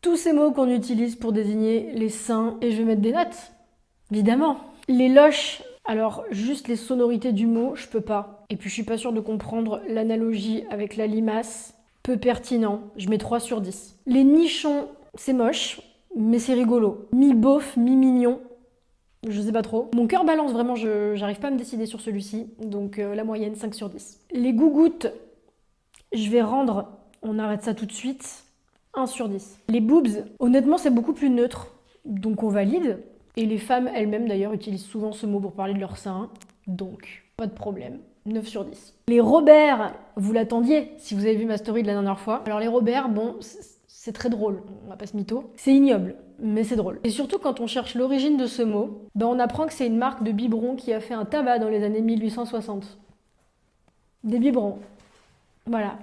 Tous ces mots qu'on utilise pour désigner les seins, et je vais mettre des notes, évidemment. Les loches, alors juste les sonorités du mot, je peux pas. Et puis je suis pas sûre de comprendre l'analogie avec la limace. Peu pertinent, je mets 3 sur 10. Les nichons, c'est moche, mais c'est rigolo. Mi-beauf, mi-mignon, je sais pas trop. Mon cœur balance, vraiment, j'arrive pas à me décider sur celui-ci. Donc la moyenne, 5 sur 10. Les gougouttes, je vais rendre, on arrête ça tout de suite, 1 sur 10. Les boobs, honnêtement, c'est beaucoup plus neutre. Donc on valide. Et les femmes elles-mêmes, d'ailleurs, utilisent souvent ce mot pour parler de leur sein. Donc, pas de problème. 9 sur 10. Les Robert, vous l'attendiez si vous avez vu ma story de la dernière fois. Alors les Robert, bon, c'est très drôle, on va pas se mytho. C'est ignoble, mais c'est drôle. Et surtout quand on cherche l'origine de ce mot, ben on apprend que c'est une marque de biberons qui a fait un tabac dans les années 1860. Des biberons. Voilà.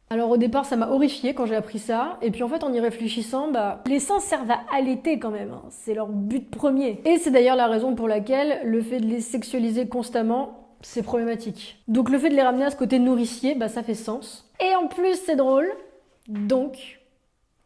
Alors au départ ça m'a horrifiée quand j'ai appris ça, et puis en fait en y réfléchissant, bah les seins servent à allaiter quand même, hein. C'est leur but premier. Et c'est d'ailleurs la raison pour laquelle le fait de les sexualiser constamment, c'est problématique. Donc le fait de les ramener à ce côté nourricier, bah ça fait sens. Et en plus c'est drôle, donc...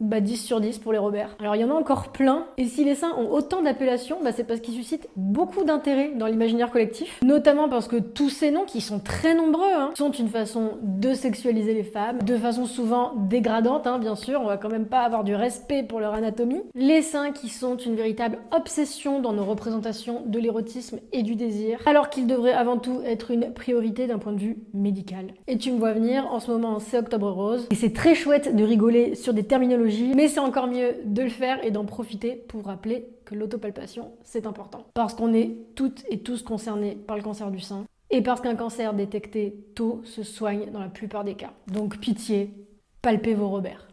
Bah 10 sur 10 pour les Robert. Alors il y en a encore plein, et si les seins ont autant d'appellations, bah c'est parce qu'ils suscitent beaucoup d'intérêt dans l'imaginaire collectif, notamment parce que tous ces noms, qui sont très nombreux, hein, sont une façon de sexualiser les femmes, de façon souvent dégradante, hein, bien sûr, on va quand même pas avoir du respect pour leur anatomie. Les seins qui sont une véritable obsession dans nos représentations de l'érotisme et du désir, alors qu'ils devraient avant tout être une priorité d'un point de vue médical. Et tu me vois venir, en ce moment c'est Octobre Rose, et c'est très chouette de rigoler sur des terminologies, mais c'est encore mieux de le faire et d'en profiter pour rappeler que l'autopalpation, c'est important. Parce qu'on est toutes et tous concernés par le cancer du sein, et parce qu'un cancer détecté tôt se soigne dans la plupart des cas. Donc pitié, palpez vos Robert.